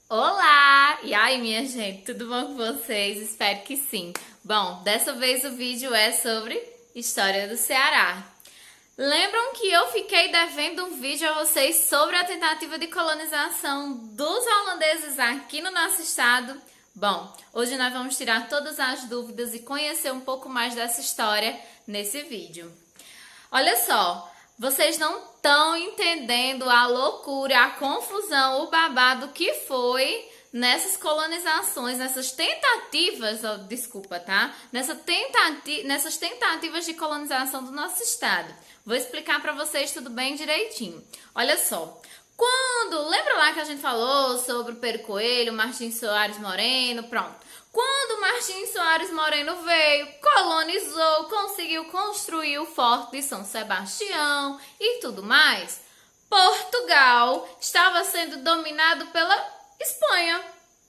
Olá! E aí, minha gente, tudo bom com vocês? Espero que sim. Bom, dessa vez o vídeo é sobre história do Ceará. Lembram que eu fiquei devendo um vídeo a vocês sobre a tentativa de colonização dos holandeses aqui no nosso estado? Bom, hoje nós vamos tirar todas as dúvidas e conhecer um pouco mais dessa história nesse vídeo. Olha só, vocês não estão entendendo a loucura, a confusão, o babado que foi nessas colonizações, nessas tentativas, desculpa, tá? Nessas tentativas de colonização do nosso estado. Vou explicar para vocês tudo bem direitinho. Olha só, lembra lá que a gente falou sobre o Pero Coelho, Martins Soares Moreno, pronto. Quando Martins Soares Moreno veio, colonizou, conseguiu construir o Forte de São Sebastião e tudo mais, Portugal estava sendo dominado pela Espanha.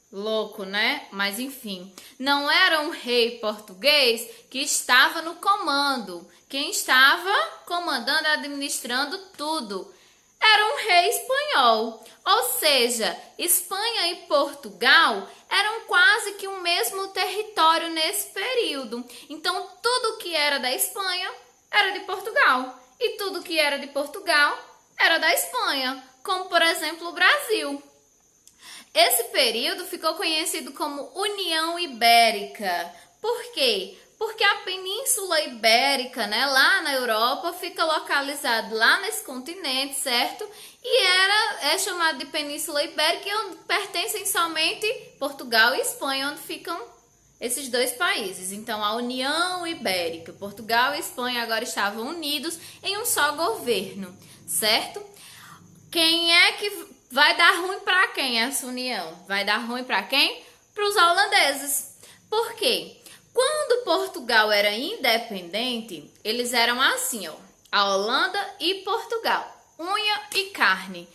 Louco, né? Mas enfim, não era um rei português que estava no comando. Quem estava comandando e administrando tudo era um rei espanhol. Ou seja, Espanha e Portugal eram quase que o mesmo território nesse período. Então, tudo que era da Espanha era de Portugal. E tudo que era de Portugal era da Espanha, como por exemplo o Brasil. Esse período ficou conhecido como União Ibérica. Por quê? Porque a Península Ibérica, né, lá na Europa, fica localizado lá nesse continente, certo? E é chamado de Península Ibérica, onde pertencem somente Portugal e Espanha, onde ficam esses dois países. Então, a União Ibérica, Portugal e Espanha agora estavam unidos em um só governo, certo? Quem é que vai dar ruim para quem essa união? Vai dar ruim para quem? Para os holandeses. Por quê? Quando Portugal era independente, eles eram assim, ó, a Holanda e Portugal, unha e carne,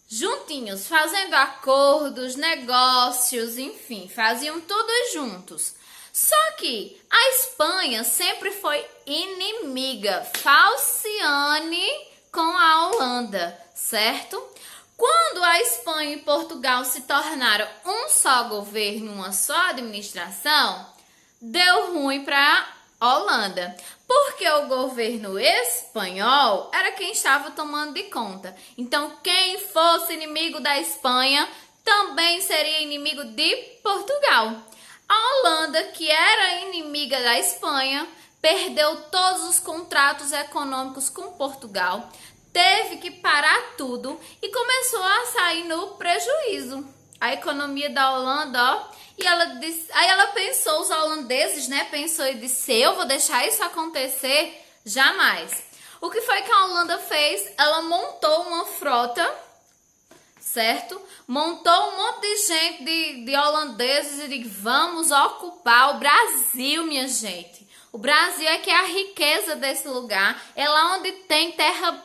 juntinhos, fazendo acordos, negócios, enfim, faziam tudo juntos. Só que a Espanha sempre foi inimiga, falciane com a Holanda, certo? Quando a Espanha e Portugal se tornaram um só governo, uma só administração, deu ruim para a Holanda, porque o governo espanhol era quem estava tomando de conta. Então, quem fosse inimigo da Espanha também seria inimigo de Portugal. A Holanda, que era inimiga da Espanha, perdeu todos os contratos econômicos com Portugal, teve que parar tudo e começou a sair no prejuízo. A economia da Holanda, ó. E aí ela pensou, os holandeses, né, pensou e disse, eu vou deixar isso acontecer? Jamais. O que foi que a Holanda fez? Ela montou uma frota, certo? Montou um monte de gente, de holandeses e de vamos ocupar o Brasil, minha gente. O Brasil é que é a riqueza desse lugar, é lá onde tem terra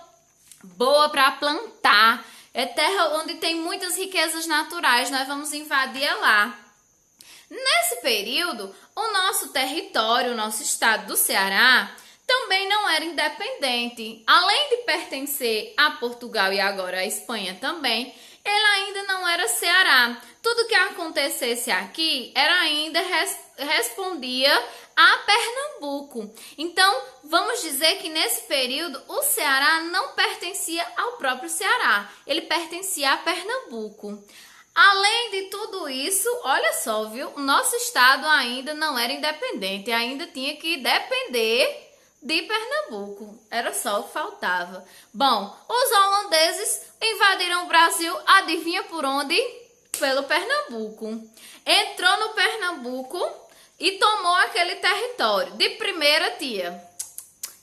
boa para plantar, é terra onde tem muitas riquezas naturais, nós vamos invadir lá. Nesse período, o nosso território, o nosso estado do Ceará, também não era independente. Além de pertencer a Portugal e agora à Espanha também, ele ainda não era Ceará. Tudo que acontecesse aqui respondia a Pernambuco. Então, vamos dizer que nesse período o Ceará não pertencia ao próprio Ceará, ele pertencia a Pernambuco. Além de tudo isso, olha só, viu? O nosso estado ainda não era independente, ainda tinha que depender de Pernambuco. Era só o que faltava. Bom, os holandeses invadiram o Brasil, adivinha por onde? Pelo Pernambuco. Entrou no Pernambuco e tomou aquele território. De primeira, tia.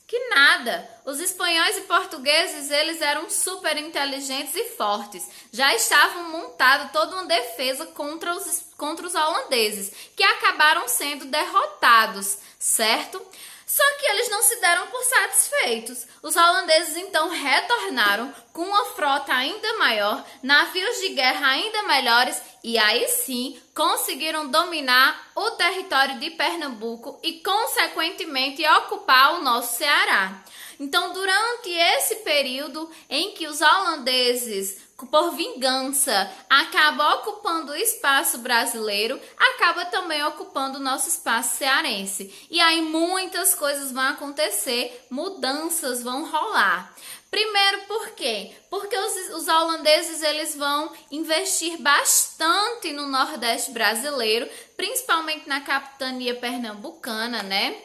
Que nada! Os espanhóis e portugueses, eles eram super inteligentes e fortes. Já estavam montados toda uma defesa contra os holandeses, que acabaram sendo derrotados, certo? Só que eles não se deram por satisfeitos. Os holandeses então retornaram com uma frota ainda maior, navios de guerra ainda melhores E aí sim, conseguiram dominar o território de Pernambuco e, consequentemente, ocupar o nosso Ceará. Então, durante esse período em que os holandeses, por vingança, acabam ocupando o espaço brasileiro, acaba também ocupando o nosso espaço cearense. E aí muitas coisas vão acontecer, mudanças vão rolar. Primeiro, por quê? Porque os holandeses eles vão investir bastante no Nordeste brasileiro, principalmente na capitania pernambucana, né?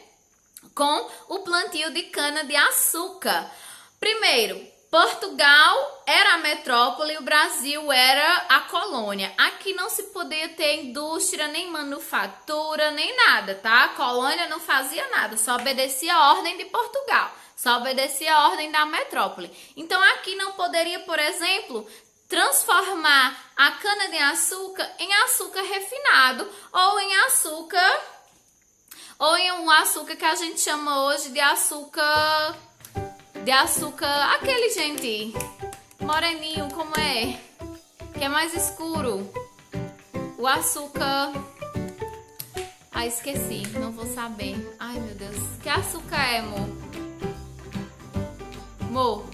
Com o plantio de cana-de-açúcar. Primeiro, Portugal era a metrópole e o Brasil era a colônia. Aqui não se podia ter indústria, nem manufatura, nem nada, tá? A colônia não fazia nada, só obedecia a ordem de Portugal, só obedecia a ordem da metrópole. Então aqui não poderia, por exemplo, transformar a cana-de-açúcar em açúcar refinado ou em um açúcar que a gente chama hoje de açúcar, aquele, gente, moreninho, como é? Que é mais escuro. O açúcar... Ah, esqueci, não vou saber. Ai, meu Deus. Que açúcar é, amor? Amor.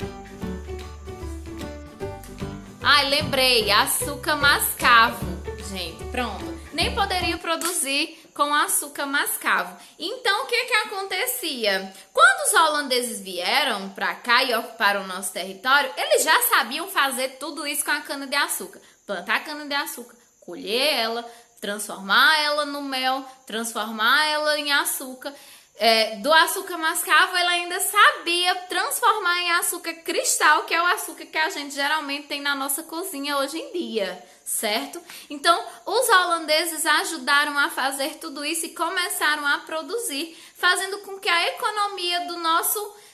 Ai, lembrei. Açúcar mascavo, gente. Pronto. Nem poderia produzir com açúcar mascavo. Então, o que acontecia? Quando os holandeses vieram para cá e ocuparam o nosso território, eles já sabiam fazer tudo isso com a cana-de-açúcar. Plantar cana-de-açúcar, colher ela, transformar ela no mel, transformar ela em açúcar. Do açúcar mascavo, ela ainda sabia transformar em açúcar cristal, que é o açúcar que a gente geralmente tem na nossa cozinha hoje em dia, certo? Então, os holandeses ajudaram a fazer tudo isso e começaram a produzir, fazendo com que a economia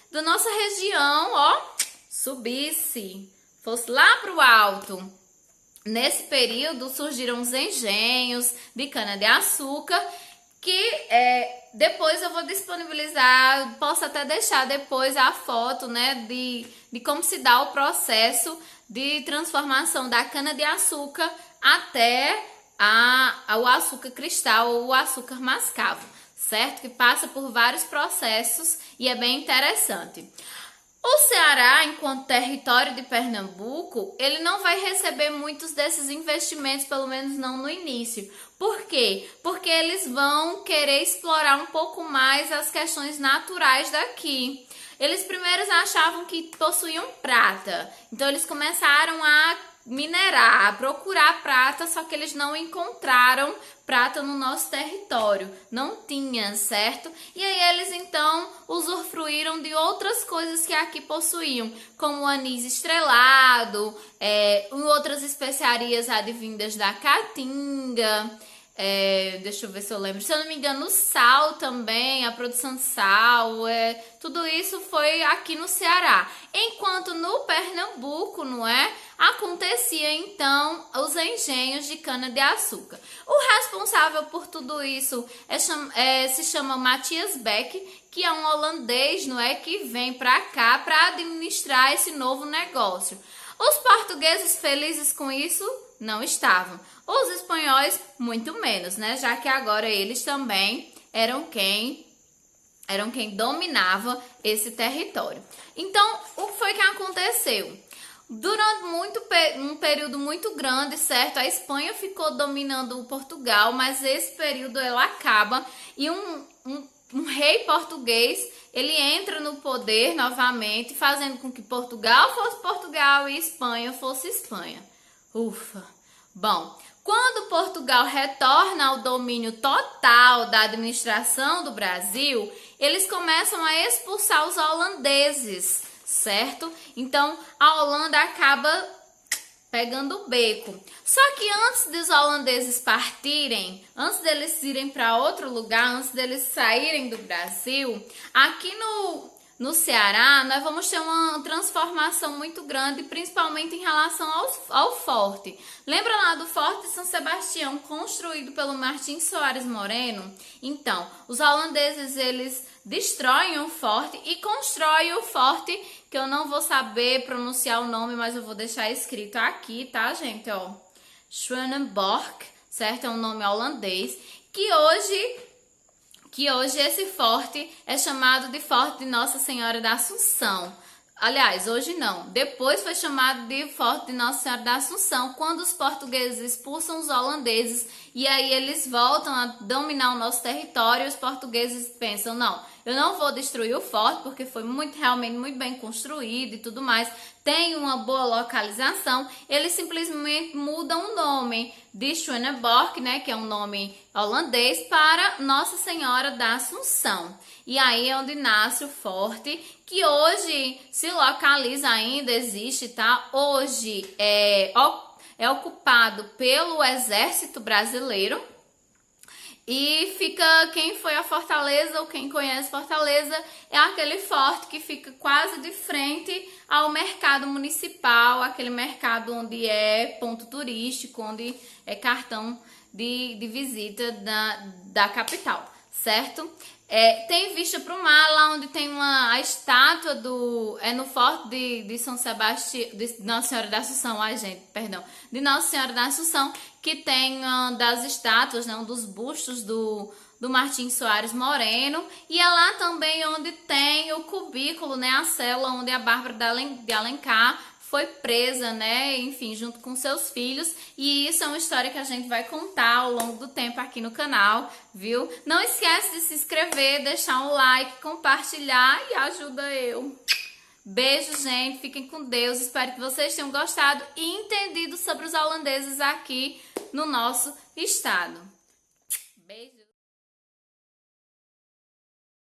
da nossa região, ó, subisse, fosse lá para o alto. Nesse período surgiram os engenhos de cana-de-açúcar, que depois eu vou disponibilizar, posso até deixar depois a foto, né, de como se dá o processo de transformação da cana-de-açúcar até o açúcar cristal ou o açúcar mascavo, certo? Que passa por vários processos e é bem interessante. O Ceará, enquanto território de Pernambuco, ele não vai receber muitos desses investimentos, pelo menos não no início. Por quê? Porque eles vão querer explorar um pouco mais as questões naturais daqui. Eles primeiro achavam que possuíam prata, então eles começaram a minerar, a procurar prata, só que eles não encontraram prata no nosso território, não tinha, certo? E aí eles então usufruíram de outras coisas que aqui possuíam, como o anis estrelado, outras especiarias advindas da caatinga, deixa eu ver se eu lembro, se eu não me engano, o sal também, a produção de sal, tudo isso foi aqui no Ceará. Enquanto no Pernambuco, não é? Acontecia então os engenhos de cana-de-açúcar. O responsável por tudo isso se chama Matthias Beck, que é um holandês, não é? Que vem para cá para administrar esse novo negócio. Os portugueses felizes com isso não estavam. Os espanhóis muito menos, né? Já que agora eles também eram quem dominava esse território. Então, o que foi que aconteceu? Durante um período muito grande, certo? A Espanha ficou dominando o Portugal, mas esse período ela acaba e um rei português, ele entra no poder novamente, fazendo com que Portugal fosse Portugal e Espanha fosse Espanha. Ufa! Bom, quando Portugal retorna ao domínio total da administração do Brasil, eles começam a expulsar os holandeses, certo? Então, a Holanda acaba pegando o beco. Só que antes dos holandeses partirem, antes deles irem para outro lugar, antes deles saírem do Brasil, aqui no Ceará, nós vamos ter uma transformação muito grande, principalmente em relação ao forte. Lembra lá do Forte de São Sebastião, construído pelo Martins Soares Moreno? Então, os holandeses, eles destroem o forte e constroem o forte, que eu não vou saber pronunciar o nome, mas eu vou deixar escrito aqui, tá, gente? Ó, Schwanenborg, certo? É um nome holandês, que hoje esse forte é chamado de Forte de Nossa Senhora da Assunção. Aliás, hoje não. Depois foi chamado de Forte de Nossa Senhora da Assunção, quando os portugueses expulsam os holandeses e aí eles voltam a dominar o nosso território. Os portugueses pensam, não, eu não vou destruir o forte porque foi realmente muito bem construído e tudo mais. Tem uma boa localização. Eles simplesmente mudam o nome de Schwanenborg, né, que é um nome holandês, para Nossa Senhora da Assunção. E aí é onde nasce o forte, que hoje se localiza ainda, existe, tá? Hoje é ocupado pelo Exército Brasileiro. E fica, quem foi a Fortaleza ou quem conhece Fortaleza, é aquele forte que fica quase de frente ao mercado municipal, aquele mercado onde é ponto turístico, onde é cartão de visita da capital, certo? Tem vista para o mar, lá onde tem a estátua no Forte de São Sebastião, de Nossa Senhora da Assunção, de Nossa Senhora da Assunção, que tem das estátuas, né, um dos bustos do Martim Soares Moreno, e é lá também onde tem o cubículo, né, a cela onde a Bárbara de Alencar foi presa, né, enfim, junto com seus filhos, e isso é uma história que a gente vai contar ao longo do tempo aqui no canal, viu? Não esquece de se inscrever, deixar um like, compartilhar e ajuda eu. Beijo, gente, fiquem com Deus, espero que vocês tenham gostado e entendido sobre os holandeses aqui no nosso estado. Beijo.